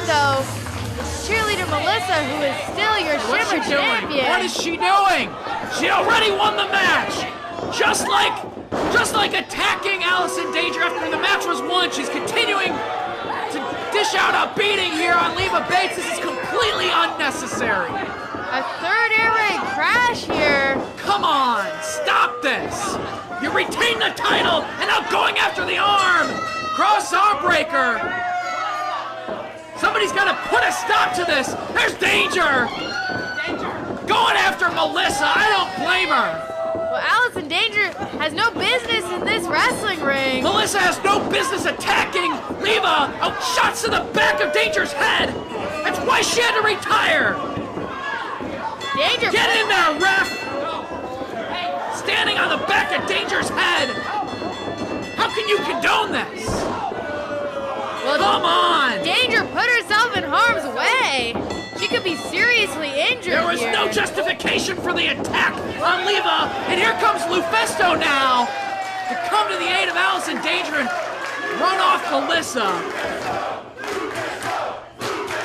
though, it's cheerleader Melissa, who is still your Shimmer champion. What is she doing? She already won the match! Just like attacking Allison Danger after the match was won, she's continuing to dish out a beating here on Leva Bates. This is completely unnecessary. A third air raid crash here. Come on, stop this! You retain the title, and now going after the arm! Cross arm breaker! Somebody's gotta put a stop to this! There's Danger! Going after Melissa, I don't blame her! Well, Allison Danger has no business in this wrestling ring. Melissa has no business attacking Leva! Oh, shots to the back of Danger's head! That's why she had to retire! Danger! Get in there, ref! Standing on the back of Danger's head! How can you condone this? Well, come on! Danger put herself in harm's way. She could be seriously injured. There was no justification for the attack on Leva, and here comes Lufisto now to come to the aid of Allison Danger and run off Melissa.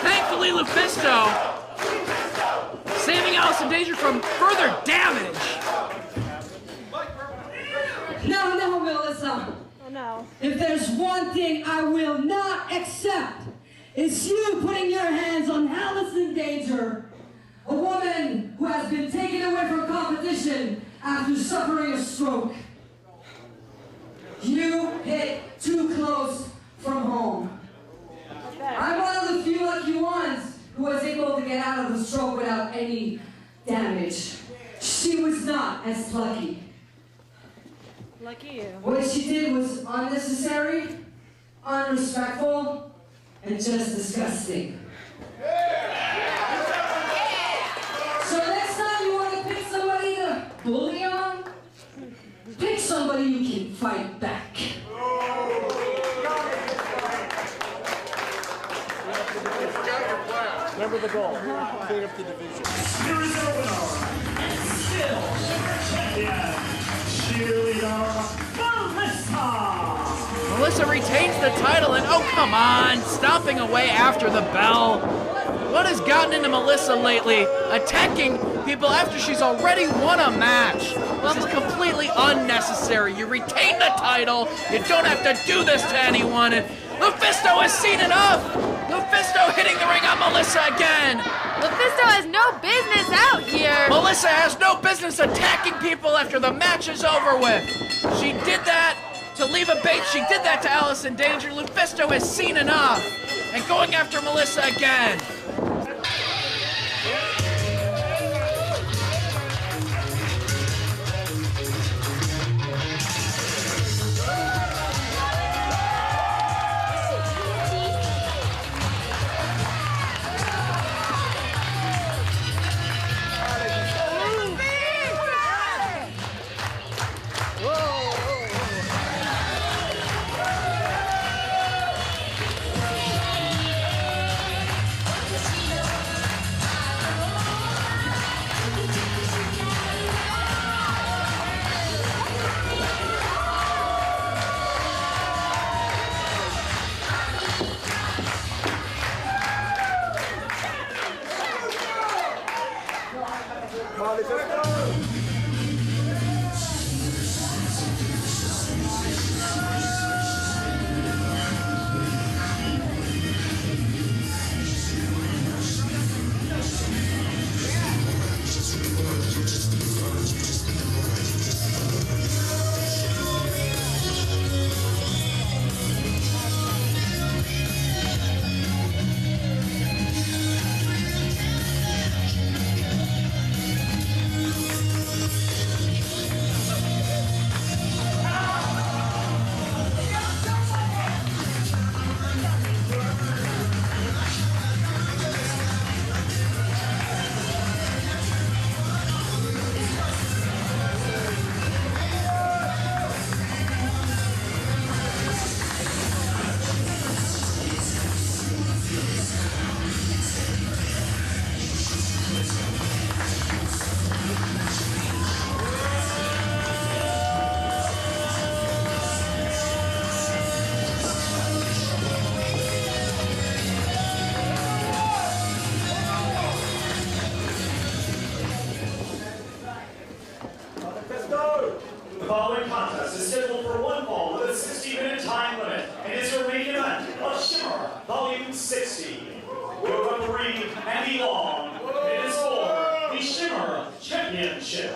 Thankfully, Lufisto saving Allison Danger from further damage. No, Melissa. Oh, no. If there's one thing I will not accept, it's you putting your hands on Allison Danger, a woman who has been taken away from competition after suffering a stroke. You hit too close from home. I'm one of the few lucky ones who was able to get out of the stroke without any damage. She was not as lucky. Lucky you. What she did was unnecessary, unrespectful, and just disgusting. So next time you want to pick somebody to bully on, pick somebody you can fight back. Remember the goal. Clean up the division. Series opener. And still champion. Cheerleader Melissa. Melissa retains the title, and oh, come on, stomping away after the bell. What has gotten into Melissa lately? Attacking people after she's already won a match. This is completely unnecessary. You retain the title. You don't have to do this to anyone. And Lufisto has seen enough. Lufisto hitting the ring on Melissa again. Lufisto has no business out here. Melissa has no business attacking people after the match is over with. She did that to Leva Bates. She did that to Allison Danger. Lufisto has seen enough. And going after Melissa again. volume 60. Your referee, Andy Long. It is for the Shimmer Championship.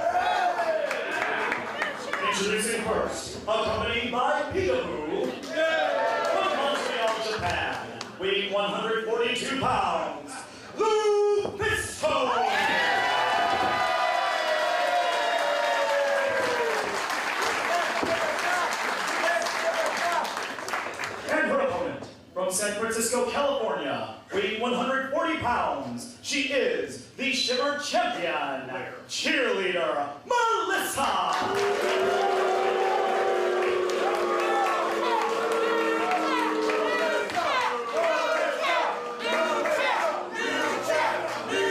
Introducing first, accompanied by Peekaboo, from Montreal, Japan, weighing 142 pounds, Lufisto. And her opponent, from San Francisco, California, weighing 140 pounds, she is the Shimmer Champion, cheerleader, Melissa.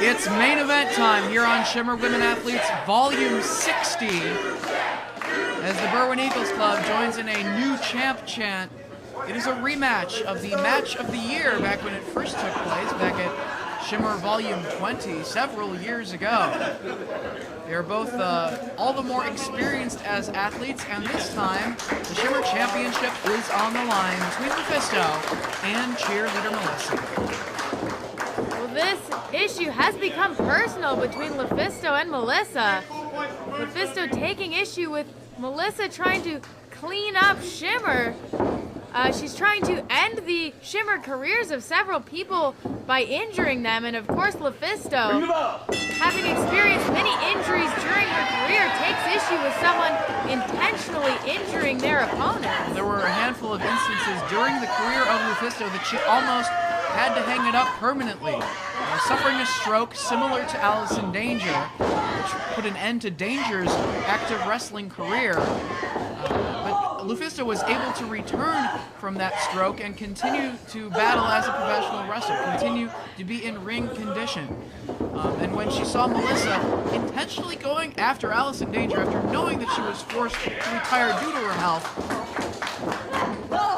It's main event time here on Shimmer Women Athletes Volume 60 as the Berwyn Eagles Club joins in a new champ chant. It is a rematch of the match of the year back when it first took place, back at Shimmer Volume 20 several years ago. They are both all the more experienced as athletes, and this time the Shimmer Championship is on the line between Lufisto and cheerleader Melissa. Well, this issue has become personal between Lufisto and Melissa. Lufisto taking issue with Melissa trying to clean up Shimmer. She's trying to end the Shimmer careers of several people by injuring them, and of course Lufisto, having experienced many injuries during her career, takes issue with someone intentionally injuring their opponent. There were a handful of instances during the career of Lufisto that she almost had to hang it up permanently. Suffering a stroke similar to Allison Danger, which put an end to Danger's active wrestling career. But Lufisto was able to return from that stroke and continue to battle as a professional wrestler, continue to be in ring condition. And when she saw Melissa intentionally going after Allison Danger after knowing that she was forced to retire due to her health,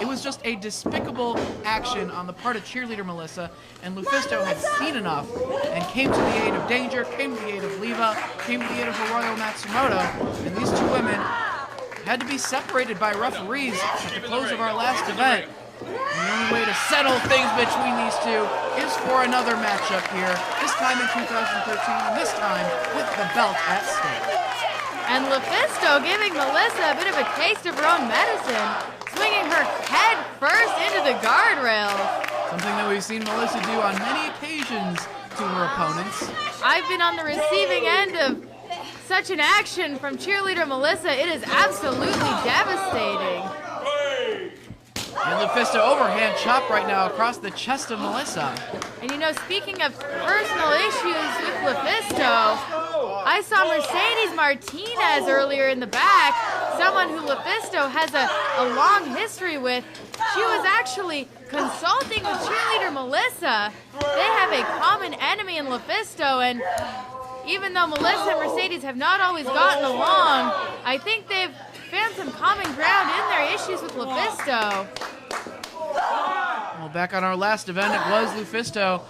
it was just a despicable action on the part of cheerleader Melissa, and Lufisto had seen enough and came to the aid of Danger, came to the aid of Leva, came to the aid of Hiroyo Matsumoto, and these two women had to be separated by referees at the close of our last event. And the only way to settle things between these two is for another matchup here, this time in 2013, and this time with the belt at stake. And Lufisto giving Melissa a bit of a taste of her own medicine, swinging her head first into the guardrail. Something that we've seen Melissa do on many occasions to her opponents. I've been on the receiving end of such an action from cheerleader Melissa. It is absolutely devastating. And Lufisto overhand chop right now across the chest of Melissa. And you know, speaking of personal issues with Lufisto, I saw Mercedes Martinez earlier in the back, someone who Lufisto has a long history with. She was actually consulting with cheerleader Melissa. They have a common enemy in Lufisto, and even though Melissa and Mercedes have not always gotten along, I think they've found some common ground in their issues with Lufisto. Well, back on our last event, it was Lufisto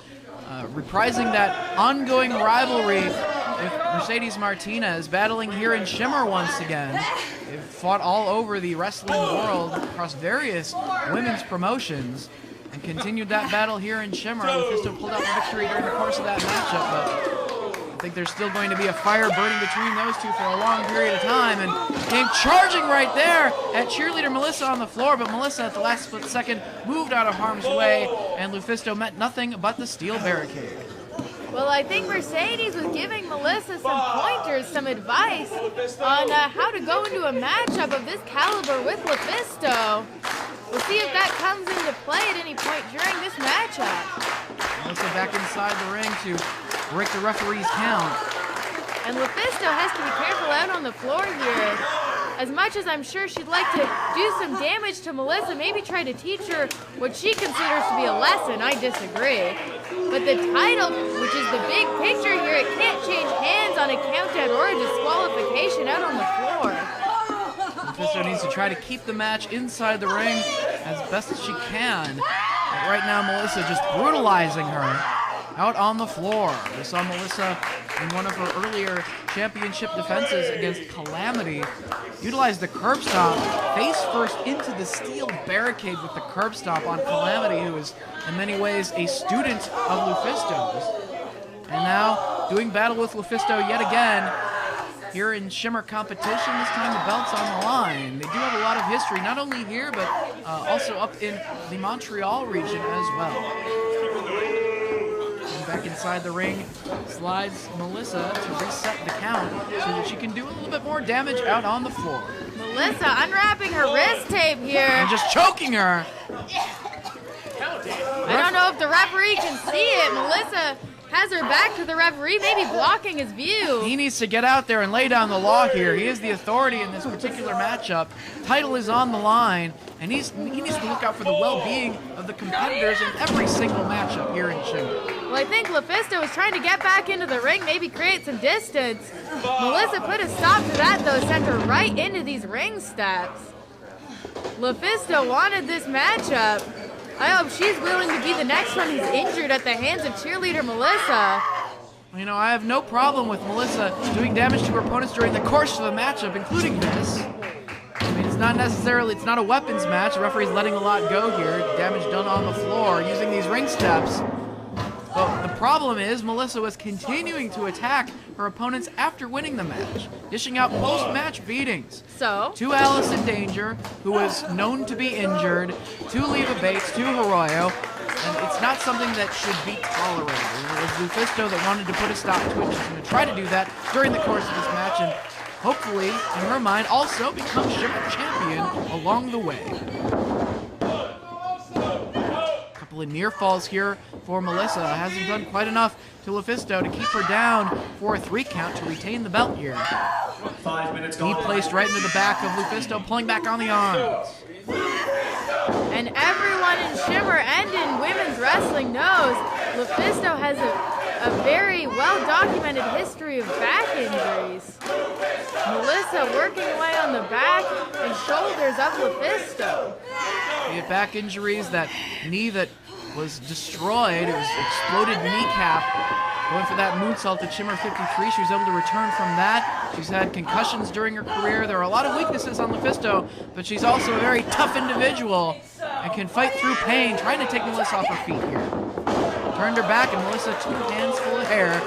reprising that ongoing rivalry with Mercedes Martinez, battling here in Shimmer once again. They've fought all over the wrestling world across various women's promotions and continued that battle here in Shimmer. Lufisto pulled out the victory during the course of that matchup, but I think there's still going to be a fire burning between those two for a long period of time, and came charging right there at cheerleader Melissa on the floor, but Melissa at the last split second moved out of harm's way, and Lufisto met nothing but the steel barricade. Well, I think Mercedes was giving Melissa some pointers, some advice on how to go into a matchup of this caliber with Lufisto. We'll see if that comes into play at any point during this matchup. Melissa back inside the ring to break the referee's count. And Lufisto has to be careful out on the floor here. As much as I'm sure she'd like to do some damage to Melissa, maybe try to teach her what she considers to be a lesson, I disagree. But the title, which is the big picture here, it can't change hands on a count-out or a disqualification out on the floor. Lufisto needs to try to keep the match inside the ring as best as she can. But right now, Melissa just brutalizing her out on the floor. We saw Melissa in one of her earlier championship defenses against Calamity, utilized the curb stomp, face first into the steel barricade with the curb stomp on Calamity, who is in many ways a student of Lufisto's. And now doing battle with Lufisto yet again here in Shimmer competition. This time the belt's on the line. They do have a lot of history, not only here, but also up in the Montreal region as well. And back inside the ring slides Melissa to reset the count so that she can do a little bit more damage out on the floor. Melissa unwrapping her wrist tape here. And just choking her. I don't know if the referee can see it. Melissa has her back to the referee, maybe blocking his view. He needs to get out there and lay down the law here. He is the authority in this particular matchup. Title is on the line, and he needs to look out for the well-being of the competitors in every single matchup here in Shimmer. Well, I think Lufisto was trying to get back into the ring, maybe create some distance. Melissa put a stop to that, though, sent her right into these ring steps. Lufisto wanted this matchup. I hope she's willing to be the next one who's injured at the hands of cheerleader Melissa. You know, I have no problem with Melissa doing damage to her opponents during the course of the matchup, including this. I mean, it's not a weapons match. The referee's letting a lot go here. Damage done on the floor using these ring steps. But the problem is Melissa was continuing to attack her opponents after winning the match, dishing out post-match beatings. So? To Allison Danger, who was known to be injured, to Leva Bates, to Hiroyo, and it's not something that should be tolerated. It was Lufisto that wanted to put a stop to it. She's going to try to do that during the course of this match, and hopefully, in her mind, also become Shimmer champion along the way. Couple of near falls here for Melissa. Hasn't done quite enough to Lufisto to keep her down for a 3 count to retain the belt here. 5 minutes Knee gone. placed right into the back of Lufisto, pulling back on the arms. And everyone in Shimmer and in women's wrestling knows Lufisto has a very well-documented history of back injuries. Melissa working away on the back and shoulders of Lufisto. He had back injuries, that knee that was destroyed, it was exploded kneecap. Going for that moonsault at Shimmer 53, she was able to return from that. She's had concussions during her career. There are a lot of weaknesses on Lufisto, but she's also a very tough individual and can fight through pain, trying to take Melissa off her feet here. Turned her back, and Melissa, 2 hands full of hair,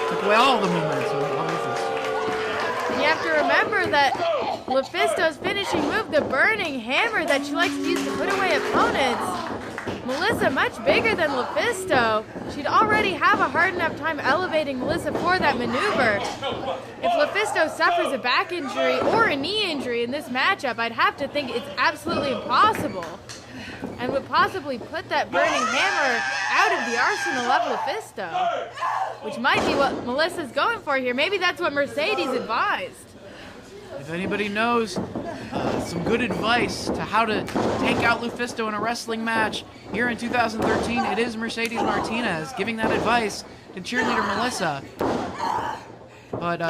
took away all the momentum on Lufisto. And you have to remember that Lufisto's finishing move, the burning hammer that she likes to use to put away opponents, Melissa much bigger than Lufisto. She'd already have a hard enough time elevating Melissa for that maneuver. If Lufisto suffers a back injury or a knee injury in this matchup, I'd have to think it's absolutely impossible, and would possibly put that burning hammer out of the arsenal of Lufisto, which might be what Melissa's going for here. Maybe that's what Mercedes advised. If anybody knows some good advice to how to take out Lufisto in a wrestling match here in 2013, it is Mercedes Martinez giving that advice to cheerleader Melissa. But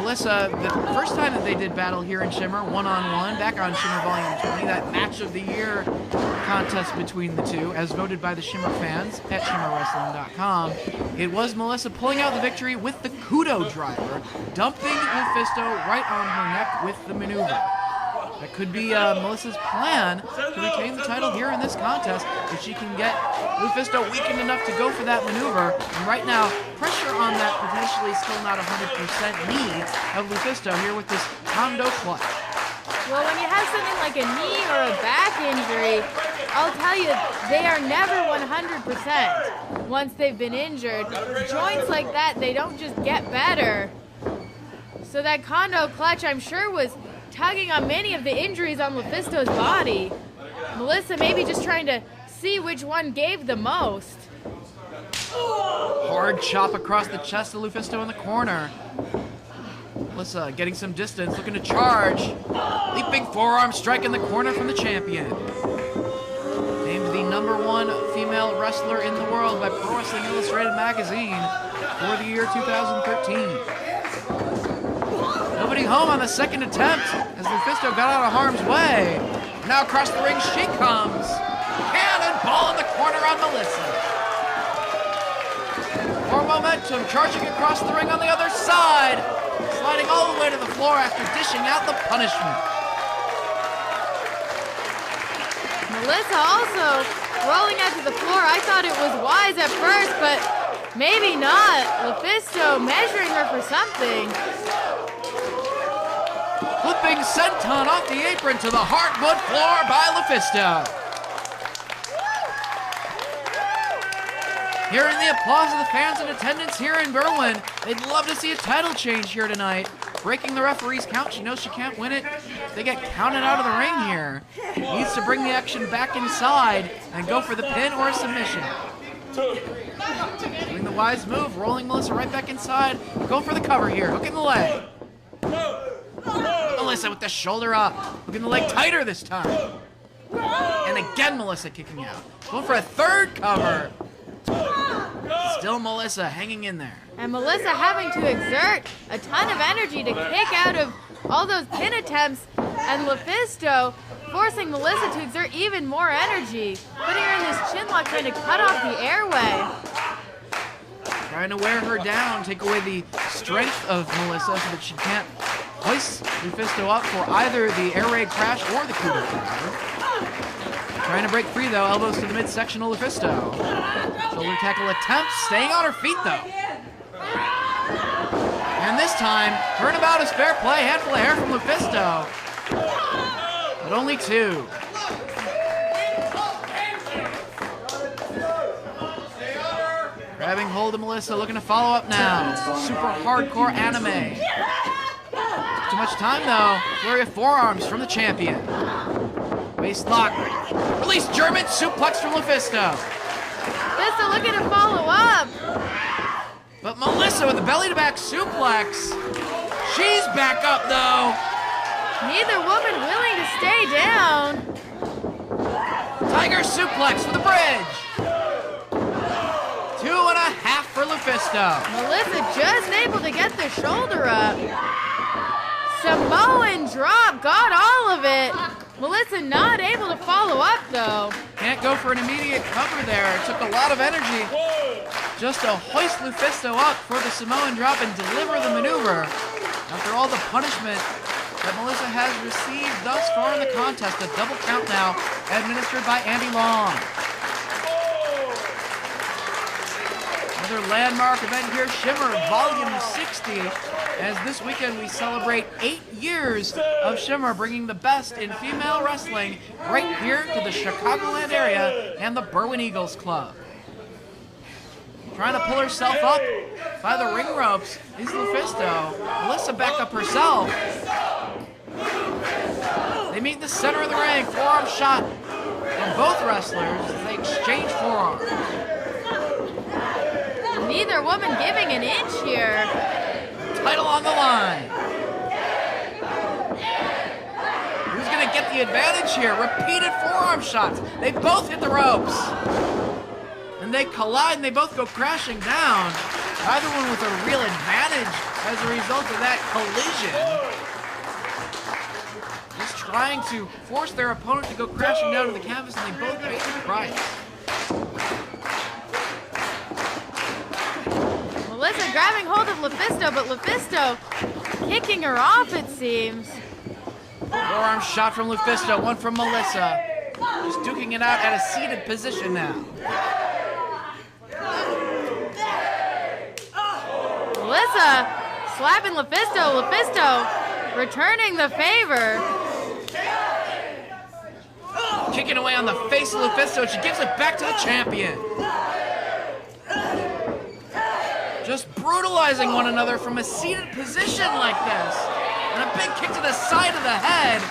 Melissa, the first time that they did battle here in Shimmer, one-on-one, back on Shimmer Volume 20, that match of the year contest between the two, as voted by the Shimmer fans at ShimmerWrestling.com, it was Melissa pulling out the victory with the Kudo driver, dumping Lufisto right on her neck with the maneuver. That could be Melissa's plan to retain the title here in this contest if she can get Lufisto weakened enough to go for that maneuver. And right now, pressure on that potentially still not 100% knee of Lufisto here with this Kondo clutch. Well, when you have something like a knee or a back injury, I'll tell you, they are never 100% once they've been injured. Joints like that, they don't just get better. So that Kondo clutch, I'm sure, was tugging on many of the injuries on Lufisto's body. Melissa maybe just trying to see which one gave the most. Hard chop across the chest of Lufisto in the corner. Melissa getting some distance, looking to charge. Leaping forearm strike in the corner from the champion. Named the #1 female wrestler in the world by Pro Wrestling Illustrated magazine for the year 2013. Nobody home on the second attempt as Lufisto got out of harm's way. Now across the ring she comes. Cannonball in the corner on Melissa. momentum, charging across the ring on the other side, sliding all the way to the floor after dishing out the punishment. Melissa also rolling out to the floor. I thought it was wise at first, but maybe not. LuFisto measuring her for something. Flipping senton off the apron to the hardwood floor by LuFisto. Hearing the applause of the fans in attendance here in Berwyn, they'd love to see a title change here tonight. Breaking the referee's count, she knows she can't win it. They get counted out of the ring here. Needs to bring the action back inside and go for the pin or a submission. Doing the wise move, rolling Melissa right back inside. Going for the cover here, hooking the leg. Melissa with the shoulder up, hooking the leg tighter this time. And again Melissa kicking out. Going for a third cover. Still Melissa hanging in there. And Melissa having to exert a ton of energy to kick out of all those pin attempts, and LuFisto forcing Melissa to exert even more energy, putting her in this chin lock, trying to cut off the airway. Trying to wear her down, take away the strength of Melissa so that she can't hoist LuFisto up for either the air raid crash or the coup de grace. Trying to break free though, elbows to the midsection of LuFisto. Shoulder tackle attempt, staying on her feet though. And this time, turnabout is fair play, handful of hair from LuFisto. But only two. Grabbing hold of Melissa, looking to follow up now. Super hardcore anime. Too much time though. Flurry of forearms from the champion. Waist lock. Release German suplex from LuFisto. LuFisto looking to follow up. But Melissa with the belly to back suplex. She's back up though. Neither woman willing to stay down. Tiger suplex for the bridge. 2.5 for LuFisto. Melissa just able to get the shoulder up. Samoan drop, got all of it. Melissa not able to follow up though. Can't go for an immediate cover there. It took a lot of energy just to hoist LuFisto up for the Samoan drop and deliver the maneuver. After all the punishment that Melissa has received thus far in the contest, a double count now administered by Andy Long. Another landmark event here, Shimmer Volume 60. As this weekend we celebrate 8 years of Shimmer, bringing the best in female wrestling right here to the Chicagoland area and the Berwyn Eagles Club. Trying to pull herself up by the ring ropes is LuFisto. Melissa back up herself. They meet in the center of the ring, forearm shot from both wrestlers as they exchange forearms. Neither woman giving an inch here. Title on the line. Who's going to get the advantage here? Repeated forearm shots. They both hit the ropes. And they collide and they both go crashing down. Either one with a real advantage as a result of that collision. Just trying to force their opponent to go crashing down to the canvas, and they both pay the price. Melissa grabbing hold of LuFisto, but LuFisto kicking her off, it seems. Forearm shot from LuFisto, one from Melissa. Just duking it out at a seated position now. Melissa slapping LuFisto. LuFisto returning the favor. Kicking away on the face of LuFisto. She gives it back to the champion. Just brutalizing one another from a seated position like this. And a big kick to the side of the head.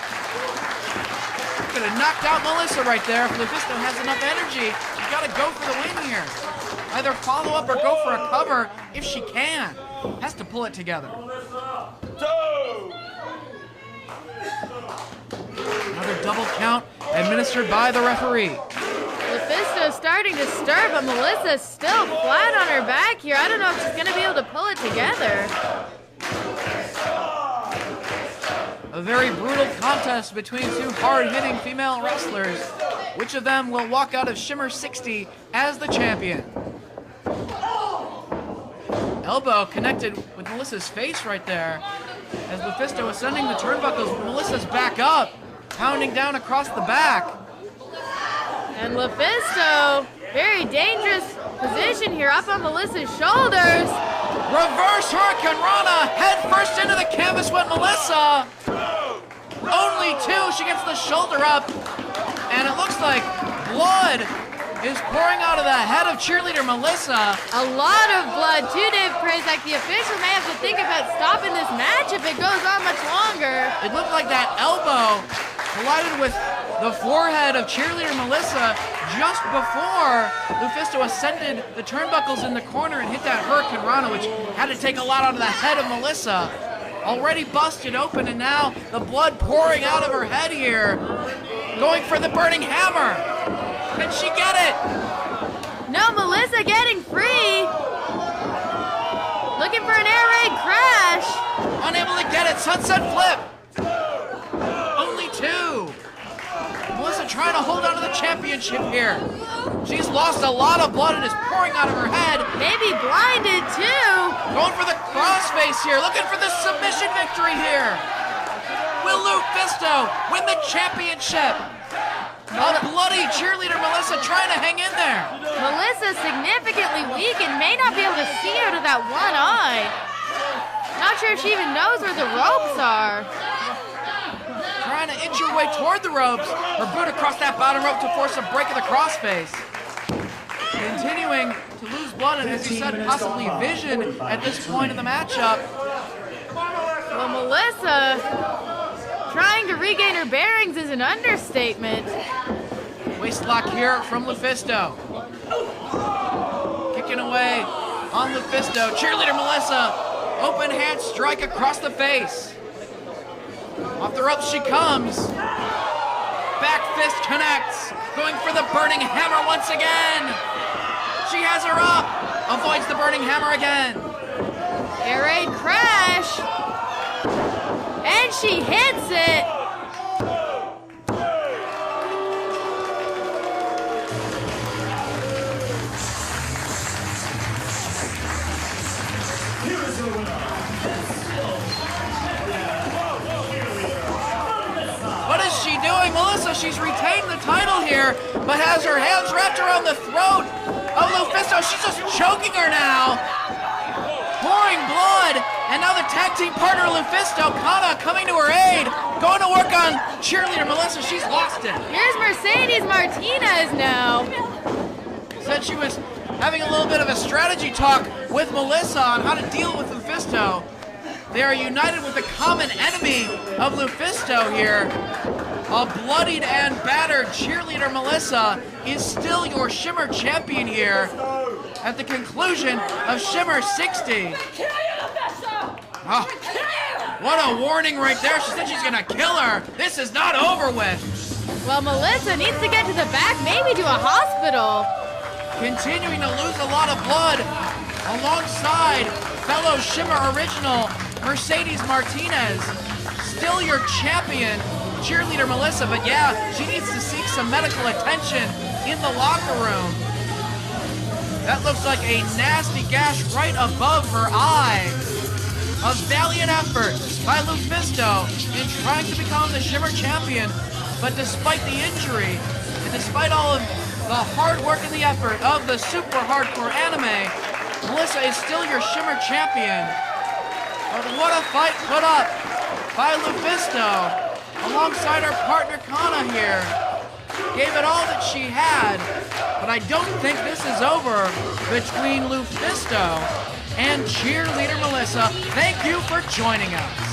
Could have knocked out Melissa right there. If LuFisto has enough energy, you gotta go for the win here. Either follow up or go for a cover if she can. Has to pull it together. Another double count administered by the referee. LuFisto starting to stir, but Melissa's still flat on her back here. I don't know if she's going to be able to pull it together. A very brutal contest between two hard-hitting female wrestlers. Which of them will walk out of Shimmer 60 as the champion? elbow connected with Melissa's face right there. As Lufisto is sending the turnbuckles, Melissa's back up, pounding down across the back. And Lufisto, very dangerous position here, up on Melissa's shoulders. Reverse Hurricane Rana, head first into the canvas with Melissa. Only two, she gets the shoulder up, and it looks like blood is pouring out of the head of cheerleader Melissa. A lot of blood too, Dave Prazak. The official may have to think about stopping this match if it goes on much longer. It looked like that elbow collided with the forehead of cheerleader Melissa just before Lufisto ascended the turnbuckles in the corner and hit that Hurricane Rana, which had to take a lot out of the head of Melissa. Already busted open, and now the blood pouring out of her head here. Going for the burning hammer. Can she get it? No, Melissa getting free. Looking for an air raid crash. Unable to get it. Sunset flip. Only two. Melissa trying to hold on to the championship here. She's lost a lot of blood and is pouring out of her head. Maybe blinded too. Going for the crossface here. Looking for the submission victory here. Will Lufisto win the championship? A bloody cheerleader Melissa trying to hang in there. Melissa significantly weak and may not be able to see out of that one eye. Not sure if she even knows where the ropes are. Trying to inch her way toward the ropes. Her boot across that bottom rope to force a break of the crossface. Continuing to lose blood and, as you said, possibly vision at this point of the matchup. Well, Melissa trying to regain her bearings is an understatement. Waist lock here from Lufisto. Kicking away on Lufisto. Cheerleader Melissa, open hand strike across the face. Off the ropes she comes. Back fist connects. Going for the burning hammer once again. She has her up. Avoids the burning hammer again. Air raid crash. And she hits it. Here is your winner. What is she doing? Melissa, she's retained the title here, but has her hands wrapped around the throat of Lufisto. She's just choking her now. Pouring blood, and now the tag team partner Lufisto, Kana, coming to her aid, going to work on cheerleader Melissa. She's lost it. Here's Mercedes Martinez now. Said she was having a little bit of a strategy talk with Melissa on how to deal with Lufisto. They are united with the common enemy of Lufisto here. A bloodied and battered cheerleader Melissa is still your Shimmer champion here at the conclusion of Shimmer 60. Oh, what a warning right there. She said she's gonna kill her. This is not over with. Well, Melissa needs to get to the back, maybe to a hospital. Continuing to lose a lot of blood alongside fellow Shimmer original Mercedes Martinez. Still your champion, cheerleader Melissa, but yeah, she needs to seek some medical attention in the locker room. That looks like a nasty gash right above her eye. A valiant effort by Lufisto in trying to become the Shimmer champion, but despite the injury, and despite all of the hard work and the effort of the super hardcore anime, Melissa is still your Shimmer champion. But what a fight put up by Lufisto alongside her partner Kana here. Gave it all that she had, but I don't think this is over between Lufisto and cheerleader Melissa. Thank you for joining us.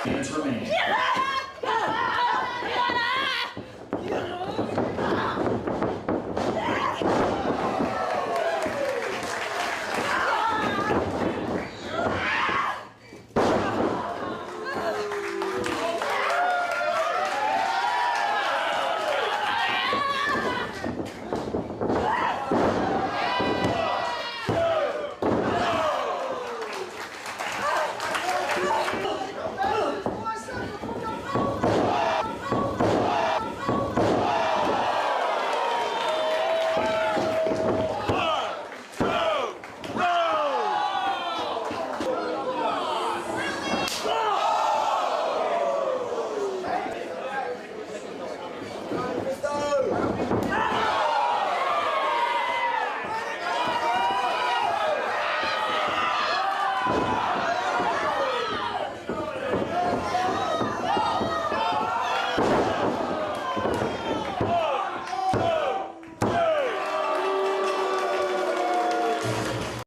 Minutes remaining.